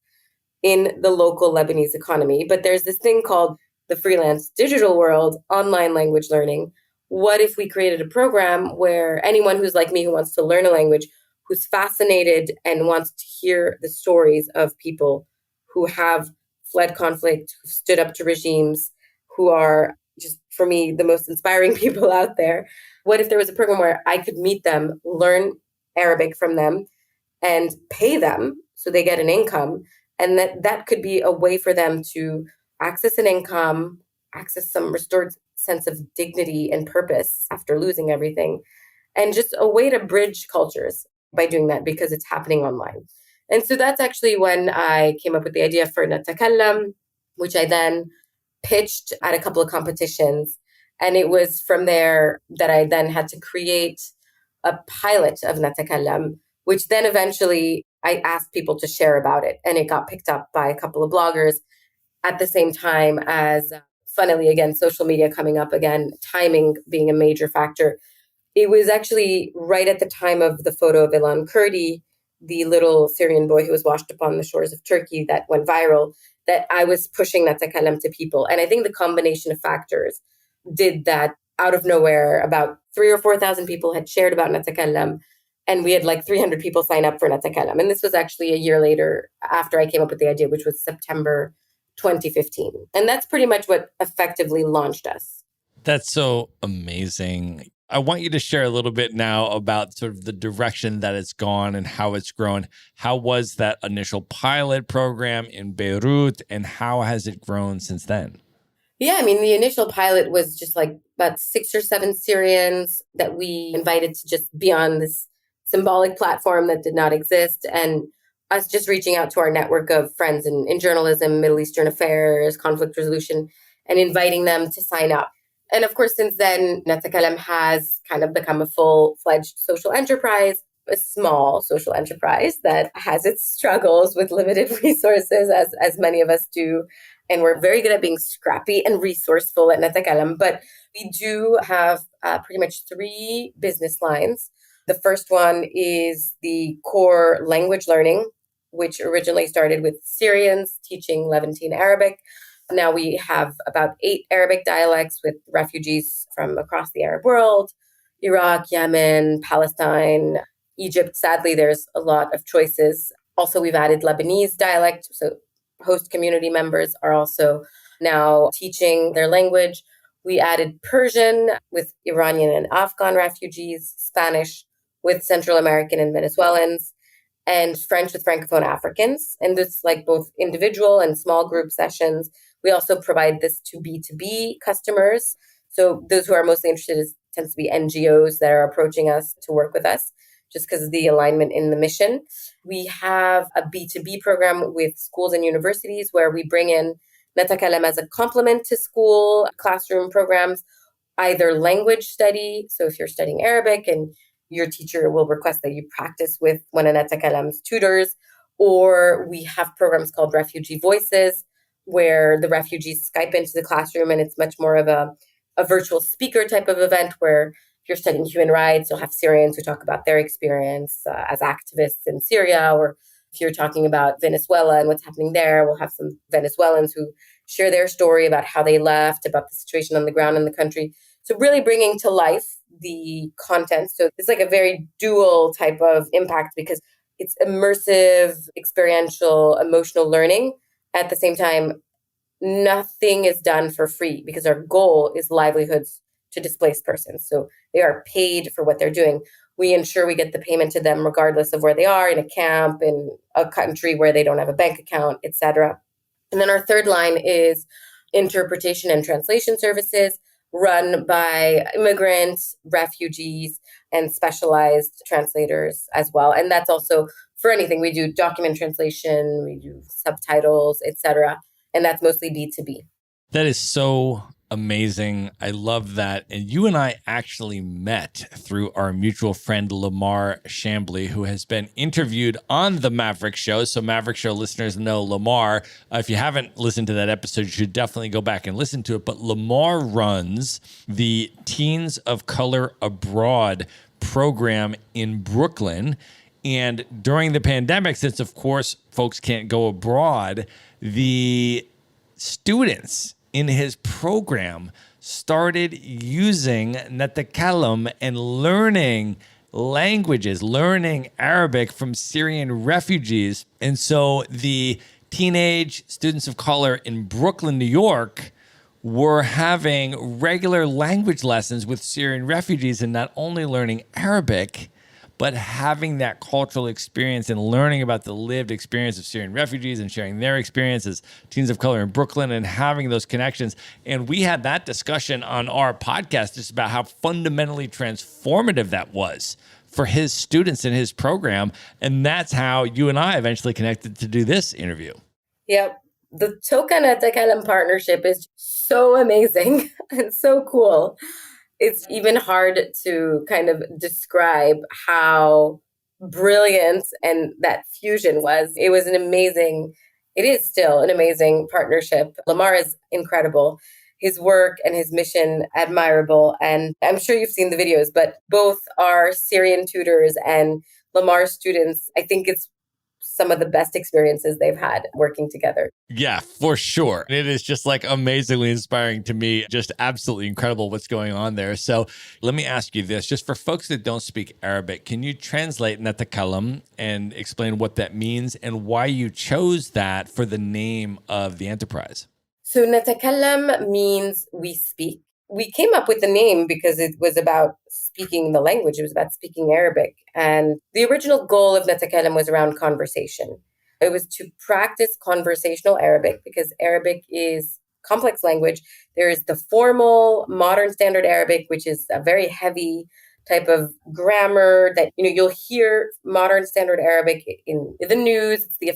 in the local Lebanese economy. But there's this thing called the freelance digital world, online language learning. What if we created a program where anyone who's like me, who wants to learn a language, who's fascinated and wants to hear the stories of people who have fled conflict, who stood up to regimes, who are just, for me, the most inspiring people out there. What if there was a program where I could meet them, learn Arabic from them, and pay them so they get an income? And that could be a way for them to access an income, access some restored sense of dignity and purpose after losing everything, and just a way to bridge cultures by doing that because it's happening online. And so that's actually when I came up with the idea for Natakallam, which I then pitched at a couple of competitions. And it was from there that I then had to create a pilot of Natakallam, which then eventually I asked people to share about it. And it got picked up by a couple of bloggers at the same time as, funnily again, social media coming up again, timing being a major factor. It was actually right at the time of the photo of Ilan Kurdi, the little Syrian boy who was washed up on the shores of Turkey that went viral, that I was pushing Natakallam to people. And I think the combination of factors did that. Out of nowhere, about 3,000 or 4,000 people had shared about Natakallam, and we had like 300 people sign up for Natakallam. And this was actually a year later after I came up with the idea, which was September 2015. And that's pretty much what effectively launched us. That's so amazing. I want you to share a little bit now about sort of the direction that it's gone and how it's grown. How was that initial pilot program in Beirut, and how has it grown since then? Yeah, I mean, the initial pilot was just like about 6 or 7 Syrians that we invited to just be on this symbolic platform that did not exist. And us just reaching out to our network of friends in journalism, Middle Eastern affairs, conflict resolution, and inviting them to sign up. And of course, since then, Natakallam has kind of become a full-fledged social enterprise, a small social enterprise that has its struggles with limited resources, as many of us do. And we're very good at being scrappy and resourceful at Natakallam. But we do have pretty much 3 business lines. The first one is the core language learning, which originally started with Syrians teaching Levantine Arabic. Now we have about 8 Arabic dialects with refugees from across the Arab world, Iraq, Yemen, Palestine, Egypt. Sadly, there's a lot of choices. Also, we've added Lebanese dialect. So host community members are also now teaching their language. We added Persian with Iranian and Afghan refugees, Spanish with Central American and Venezuelans, and French with Francophone Africans. And this like both individual and small group sessions. We also provide this to B2B customers. So those who are mostly interested tends to be NGOs that are approaching us to work with us just because of the alignment in the mission. We have a B2B program with schools and universities where we bring in Natakalem as a complement to school classroom programs, either language study. So if you're studying Arabic and your teacher will request that you practice with one of Natakalem's tutors, or we have programs called Refugee Voices, where the refugees Skype into the classroom, and it's much more of a virtual speaker type of event where if you're studying human rights, you'll have Syrians who talk about their experience as activists in Syria, or if you're talking about Venezuela and what's happening there, we'll have some Venezuelans who share their story about how they left, about the situation on the ground in the country. So really bringing to life the content. So it's like a very dual type of impact because it's immersive, experiential, emotional learning. At the same time, nothing is done for free because our goal is livelihoods to displaced persons. So they are paid for what they're doing. We ensure we get the payment to them regardless of where they are, in a camp, in a country where they don't have a bank account, etc. And then our third line is interpretation and translation services run by immigrants, refugees, and specialized translators as well. And that's also for anything. We do document translation, we do subtitles, etc. And that's mostly B2B. That is so amazing. I love that. And you and I actually met through our mutual friend, Lamar Chambly, who has been interviewed on the Maverick Show. So Maverick Show listeners know Lamar. If you haven't listened to that episode, you should definitely go back and listen to it. But Lamar runs the Teens of Color Abroad program in Brooklyn. And during the pandemic, since of course folks can't go abroad, the students in his program started using Natakalem and learning languages, learning Arabic from Syrian refugees. And so the teenage students of color in Brooklyn, New York, were having regular language lessons with Syrian refugees and not only learning Arabic, but having that cultural experience and learning about the lived experience of Syrian refugees and sharing their experience as teens of color in Brooklyn and having those connections. And we had that discussion on our podcast just about how fundamentally transformative that was for his students in his program. And that's how you and I eventually connected to do this interview. Yep. The Toka Natakalem partnership is so amazing and so cool. It's even hard to kind of describe how brilliant and that fusion was. It was it is still an amazing partnership. Lamar is incredible. His work and his mission, admirable. And I'm sure you've seen the videos, but both are Syrian tutors and Lamar's students. I think it's some of the best experiences they've had working together. Yeah, for sure. It is just like amazingly inspiring to me. Just absolutely incredible what's going on there. So let me ask you this, just for folks that don't speak Arabic, can you translate Natakalem and explain what that means and why you chose that for the name of the enterprise? So Natakalem means we speak. We came up with the name because it was about speaking the language. It was about speaking Arabic. And the original goal of Natakalem was around conversation. It was to practice conversational Arabic because Arabic is complex language. There is the formal modern standard Arabic, which is a very heavy type of grammar that, you'll hear modern standard Arabic in the news. It's the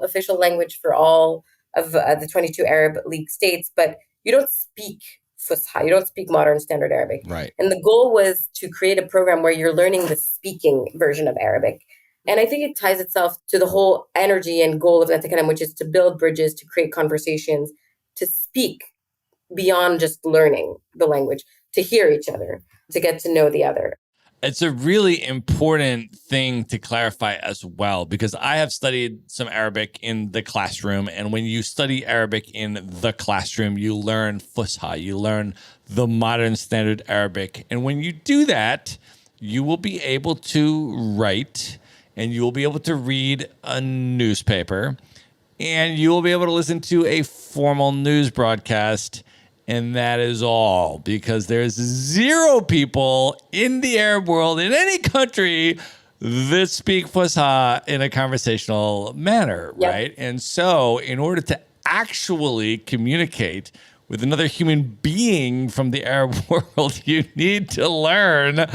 official language for all of the 22 Arab League states, but you don't speak Fusha. You don't speak modern standard Arabic. Right. And the goal was to create a program where you're learning the speaking version of Arabic. And I think it ties itself to the whole energy and goal of Natakalem, which is to build bridges, to create conversations, to speak beyond just learning the language, to hear each other, to get to know the other. It's a really important thing to clarify as well, because I have studied some Arabic in the classroom. And when you study Arabic in the classroom, you learn Fusha, you learn the modern standard Arabic. And when you do that, you will be able to write and you will be able to read a newspaper and you will be able to listen to a formal news broadcast. And that is all, because there's zero people in the Arab world, in any country, that speak Fusha in a conversational manner, right? And so in order to actually communicate with another human being from the Arab world, you need to learn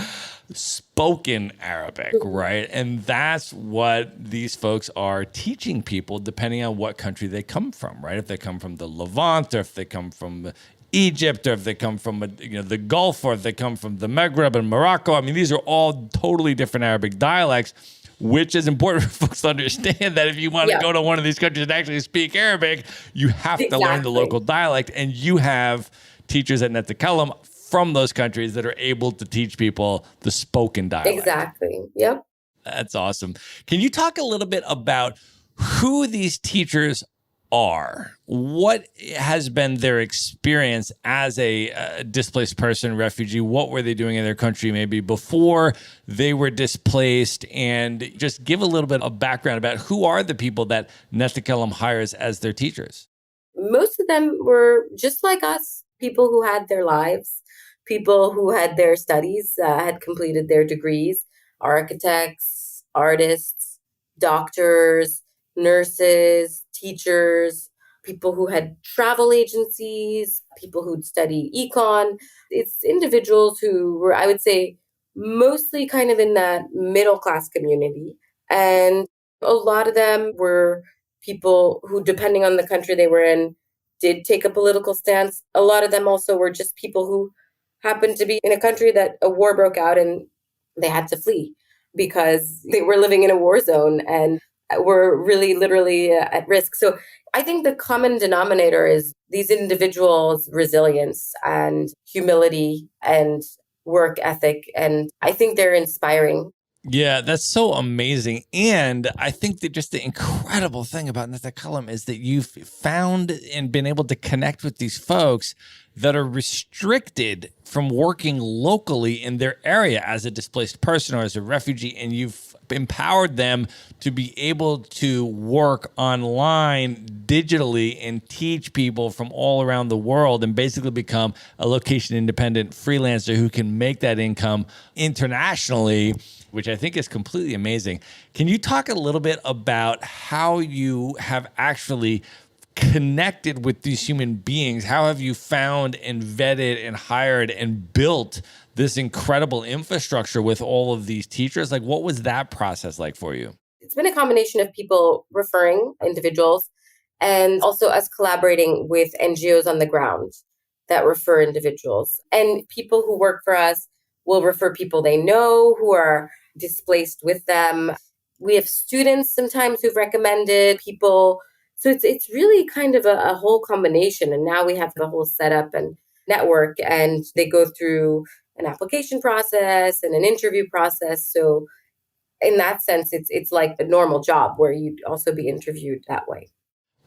spoken Arabic, right? And that's what these folks are teaching people depending on what country they come from, right? If they come from the Levant, or if they come from Egypt, or if they come from the Gulf, or if they come from the Maghreb and Morocco. I mean, these are all totally different Arabic dialects, which is important for folks to understand that if you want to go to one of these countries and actually speak Arabic, you have to learn the local dialect. And you have teachers at Netakalam from those countries that are able to teach people the spoken dialect. Exactly. Yep. That's awesome. Can you talk a little bit about who these teachers are? What has been their experience as a displaced person, refugee? What were they doing in their country maybe before they were displaced? And just give a little bit of background about who are the people that Netakalam hires as their teachers. Most of them were just like us, people who had their lives, people who had their studies, had completed their degrees, architects, artists, doctors, nurses, teachers, people who had travel agencies, people who'd study econ. It's individuals who were, I would say, mostly kind of in that middle class community. And a lot of them were people who, depending on the country they were in, did take a political stance. A lot of them also were just people who happened to be in a country that a war broke out and they had to flee because they were living in a war zone and were really literally at risk. So I think the common denominator is these individuals' resilience and humility and work ethic. And I think they're inspiring. Yeah, that's so amazing. And I think that just the incredible thing about Netakalam is that you've found and been able to connect with these folks that are restricted from working locally in their area as a displaced person or as a refugee, and you've empowered them to be able to work online digitally and teach people from all around the world and basically become a location independent freelancer who can make that income internationally, which I think is completely amazing. Can you talk a little bit about how you have actually connected with these human beings? How have you found and vetted and hired and built this incredible infrastructure with all of these teachers? Like, what was that process like for you? It's been a combination of people referring individuals and also us collaborating with NGOs on the ground that refer individuals. And people who work for us will refer people they know who are displaced with them. We have students sometimes who've recommended people. So it's really kind of a whole combination. And now we have the whole setup and network, and they go through an application process and an interview process. So in that sense, it's like a normal job where you'd also be interviewed that way.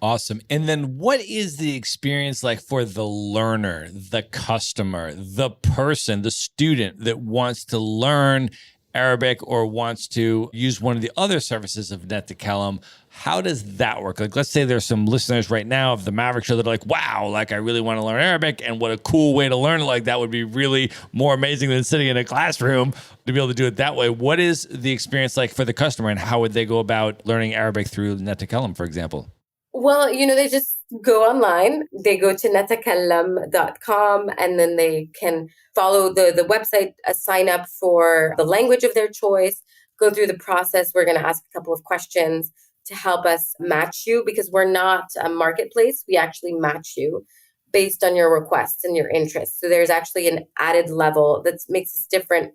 Awesome. And then what is the experience like for the learner, the customer, the person, the student that wants to learn Arabic or wants to use one of the other services of Netakalam? How does that work? Like, let's say there's some listeners right now of the Maverick Show that are like, wow, like I really want to learn Arabic, and what a cool way to learn it. Like that would be really more amazing than sitting in a classroom to be able to do it that way. What is the experience like for the customer, and how would they go about learning Arabic through Netakalam, for example? Well, they just go online. They go to netakallam.com, and then they can follow the website, sign up for the language of their choice, go through the process. We're going to ask a couple of questions to help us match you, because we're not a marketplace. We actually match you based on your requests and your interests. So there's actually an added level that makes us different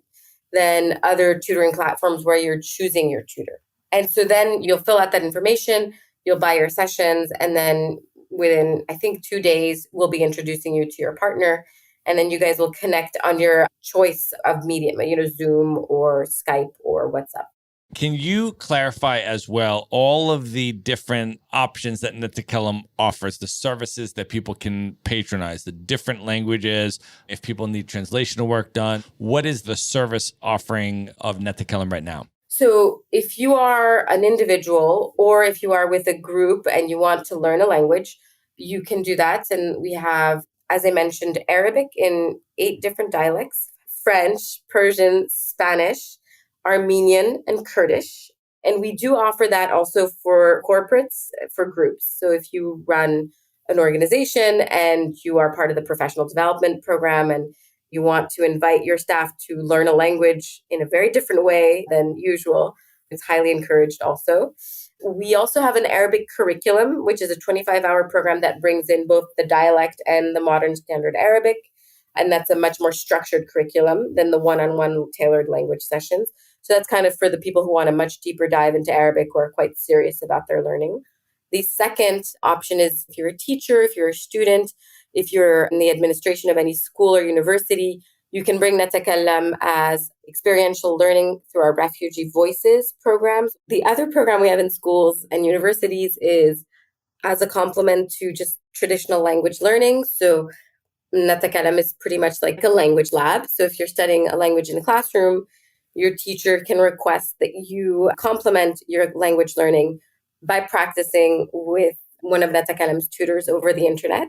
than other tutoring platforms where you're choosing your tutor. And so then you'll fill out that information, you'll buy your sessions, and then within, I think, 2 days, we'll be introducing you to your partner. And then you guys will connect on your choice of medium, Zoom or Skype or WhatsApp. Can you clarify as well all of the different options that Netakalam offers, the services that people can patronize, the different languages, if people need translational work done? What is the service offering of Netakalam right now? So if you are an individual or if you are with a group and you want to learn a language, you can do that. And we have, as I mentioned, Arabic in 8 different dialects, French, Persian, Spanish, Armenian, and Kurdish. And we do offer that also for corporates, for groups. So if you run an organization and you are part of the professional development program and you want to invite your staff to learn a language in a very different way than usual, it's highly encouraged also. We also have an Arabic curriculum, which is a 25-hour program that brings in both the dialect and the modern standard Arabic. And that's a much more structured curriculum than the one-on-one tailored language sessions. So that's kind of for the people who want a much deeper dive into Arabic or are quite serious about their learning. The second option is if you're a teacher, if you're a student, if you're in the administration of any school or university, you can bring Natakallam as experiential learning through our Refugee Voices programs. The other program we have in schools and universities is as a complement to just traditional language learning. So Natakallam is pretty much like a language lab. So if you're studying a language in the classroom, your teacher can request that you complement your language learning by practicing with one of Natakallam's tutors over the internet.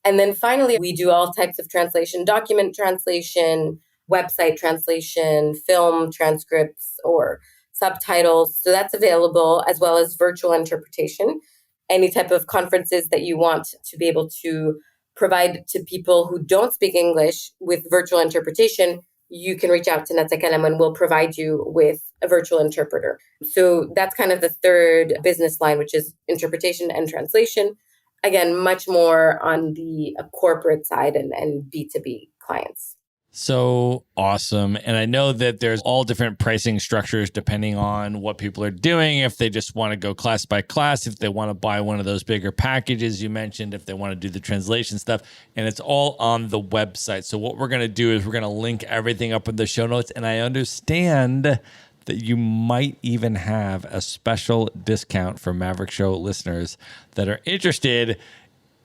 And then finally, we do all types of translation, document translation, website translation, film transcripts, or subtitles. So that's available, as well as virtual interpretation. Any type of conferences that you want to be able to provide to people who don't speak English with virtual interpretation, you can reach out to Natakallam and we'll provide you with a virtual interpreter. So that's kind of the third business line, which is interpretation and translation. Again, much more on the corporate side and B2B clients. So awesome. And I know that there's all different pricing structures depending on what people are doing. If they just want to go class by class, if they want to buy one of those bigger packages you mentioned, if they want to do the translation stuff, and it's all on the website. So what we're going to do is we're going to link everything up in the show notes. And I understand that you might even have a special discount for Maverick Show listeners that are interested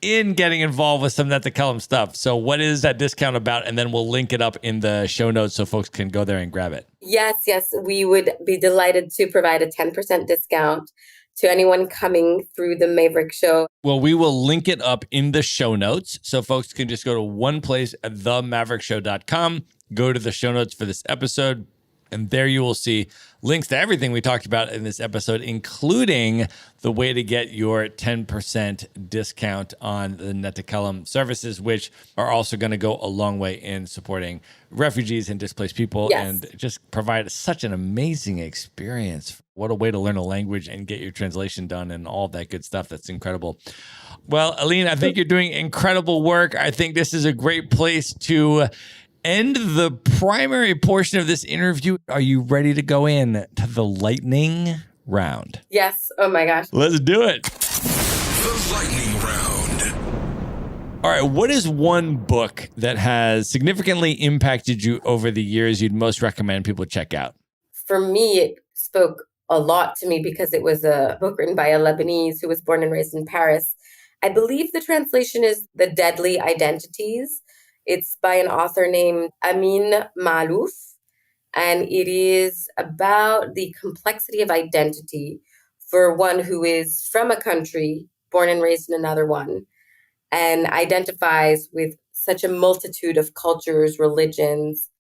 in getting involved with some Natakallam stuff. So what is that discount about? And then we'll link it up in the show notes so folks can go there and grab it. Yes. We would be delighted to provide a 10% discount to anyone coming through the Maverick Show. Well, we will link it up in the show notes. So folks can just go to one place at themaverickshow.com, go to the show notes for this episode, and there you will see links to everything we talked about in this episode, including the way to get your 10% discount on the Natakallam services, which are also going to go a long way in supporting refugees and displaced people and just provide such an amazing experience. What a way to learn a language and get your translation done and all that good stuff. That's incredible. Well, Aline, I think you're doing incredible work. I think this is a great place to end the primary portion of this interview. Are you ready to go in to the lightning round? Yes. Oh my gosh. Let's do it. The lightning round. All right. What is one book that has significantly impacted you over the years you'd most recommend people check out? For me, it spoke a lot to me because it was a book written by a Lebanese who was born and raised in Paris. I believe the translation is The Deadly Identities. It's by an author named Amin Maalouf, and it is about the complexity of identity for one who is from a country, born and raised in another one, and identifies with such a multitude of cultures, religions,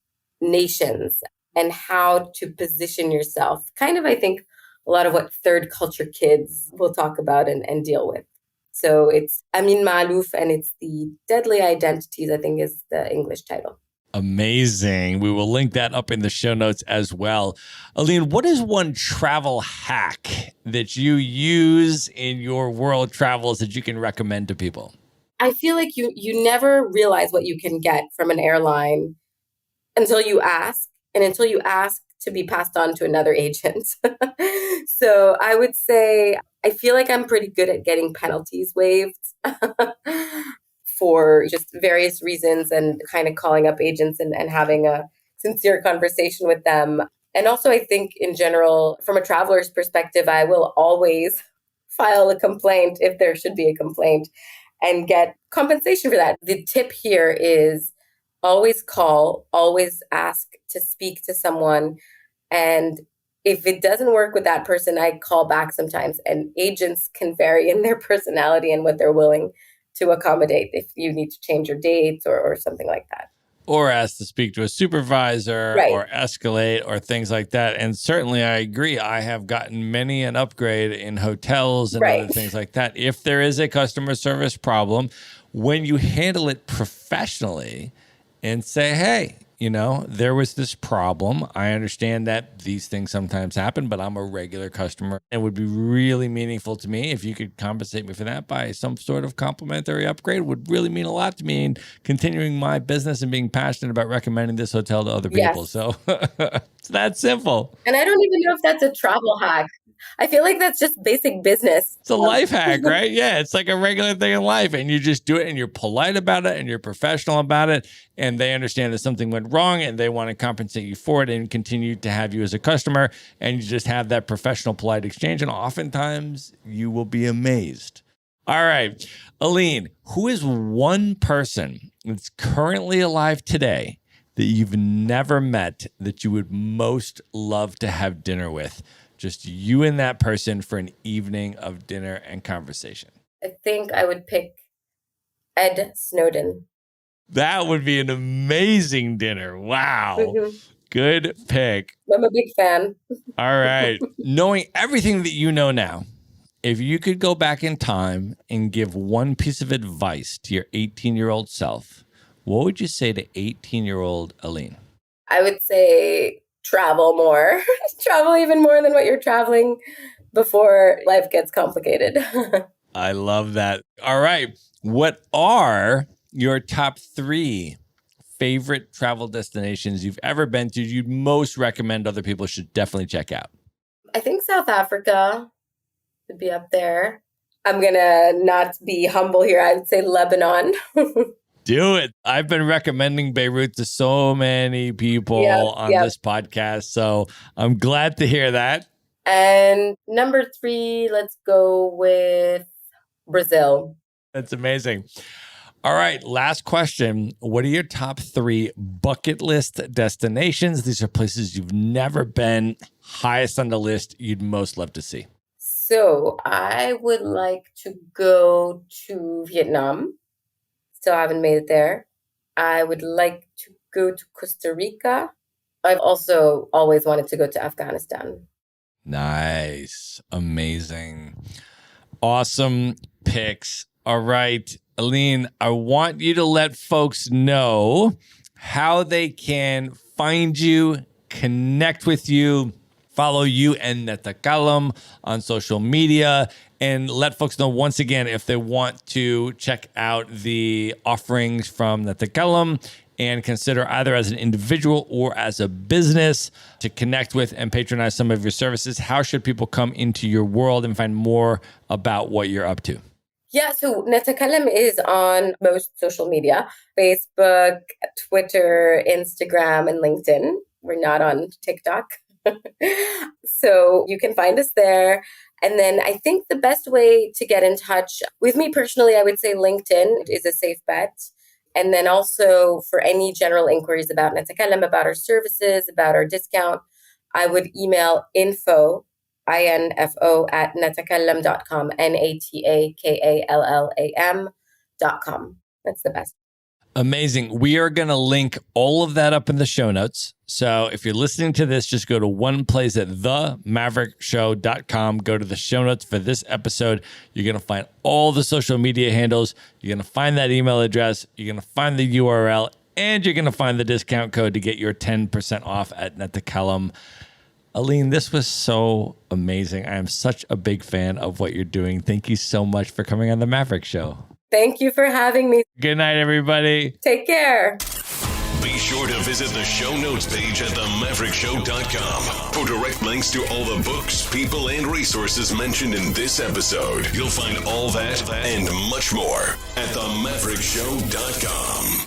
nations, and how to position yourself. Kind of, I think, a lot of what third culture kids will talk about and deal with. So it's Amin Maalouf, and it's The Deadly Identities, I think is the English title. Amazing. We will link that up in the show notes as well. Aline, what is one travel hack that you use in your world travels that you can recommend to people? I feel like you never realize what you can get from an airline until you ask, and until you ask to be passed on to another agent. So I would say I feel like I'm pretty good at getting penalties waived for just various reasons, and kind of calling up agents and having a sincere conversation with them. And also, I think in general, from a traveler's perspective, I will always file a complaint if there should be a complaint and get compensation for that. The tip here is always call, always ask to speak to someone. And if it doesn't work with that person, I call back sometimes. And agents can vary in their personality and what they're willing to accommodate if you need to change your dates or something like that. or ask to speak to a supervisor Right. or escalate or things like that. And certainly I agree. I have gotten many an upgrade in hotels and Right. other things like that. If there is a customer service problem, when you handle it professionally and say, hey, there was this problem. I understand that these things sometimes happen, but I'm a regular customer. It would be really meaningful to me if you could compensate me for that by some sort of complimentary upgrade. It would really mean a lot to me in continuing my business and being passionate about recommending this hotel to other people. Yes. So it's that simple. And I don't even know if that's a travel hack. I feel like that's just basic business. It's a life hack, right? Yeah, it's like a regular thing in life. And you just do it and you're polite about it and you're professional about it. And they understand that something went wrong and they want to compensate you for it and continue to have you as a customer. And you just have that professional, polite exchange. And oftentimes you will be amazed. All right, Aline, who is one person that's currently alive today that you've never met that you would most love to have dinner with? Just you and that person for an evening of dinner and conversation. I think I would pick Ed Snowden. That would be an amazing dinner. Wow. Mm-hmm. Good pick. I'm a big fan. All right. Knowing everything that you know now, if you could go back in time and give one piece of advice to your 18-year-old self, what would you say to 18-year-old Aline? I would say travel more. Travel even more than what you're traveling before life gets complicated. I love that. All right. What are your top 3 favorite travel destinations you've ever been to you'd most recommend other people should definitely check out? I think South Africa would be up there. I'm going to not be humble here. I would say Lebanon. Do it. I've been recommending Beirut to so many people on this podcast. So I'm glad to hear that. And number 3, let's go with Brazil. That's amazing. All right. Last question. What are your top 3 bucket list destinations? These are places you've never been, highest on the list you'd most love to see. So I would like to go to Vietnam. Still haven't made it there. I would like to go to Costa Rica. I've also always wanted to go to Afghanistan. Nice. Amazing. Awesome picks. All right, Aline, I want you to let folks know how they can find you, connect with you, follow you and Netakalam on social media, and let folks know once again if they want to check out the offerings from Netakalam and consider either as an individual or as a business to connect with and patronize some of your services. How should people come into your world and find more about what you're up to? Yeah, so Netakalam is on most social media, Facebook, Twitter, Instagram, and LinkedIn. We're not on TikTok. So you can find us there. And then I think the best way to get in touch with me personally, I would say LinkedIn is a safe bet. And then also for any general inquiries about Netakalam, about our services, about our discount, I would email info at netakalam.com, NATAKALLAM.com. That's the best. Amazing. We are going to link all of that up in the show notes. So if you're listening to this, just go to one place at themaverickshow.com. Go to the show notes for this episode. You're going to find all the social media handles. You're going to find that email address. You're going to find the URL, and you're going to find the discount code to get your 10% off at Netakalam. Aline, this was so amazing. I am such a big fan of what you're doing. Thank you so much for coming on the Maverick Show. Thank you for having me. Good night, everybody. Take care. Be sure to visit the show notes page at themaverickshow.com for direct links to all the books, people, and resources mentioned in this episode. You'll find all that and much more at themaverickshow.com.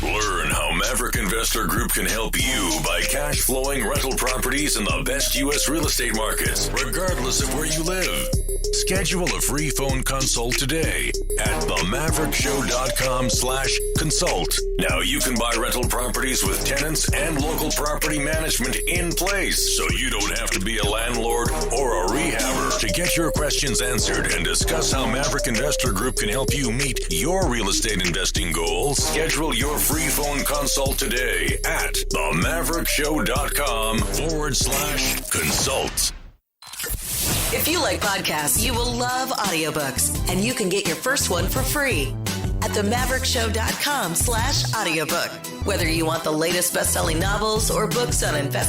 Learn how Maverick Investor Group can help you buy cash flowing rental properties in the best U.S. real estate markets, regardless of where you live. Schedule a free phone consult today at themaverickshow.com/consult. Now you can buy rental properties with tenants and local property management in place, so you don't have to be a landlord or a rehabber. To get your questions answered and discuss how Maverick Investor Group can help you meet your real estate investing goals, schedule your free phone consult today at themaverickshow.com/consult. If you like podcasts, you will love audiobooks, and you can get your first one for free at themaverickshow.com/audiobook. Whether you want the latest best-selling novels or books on investing,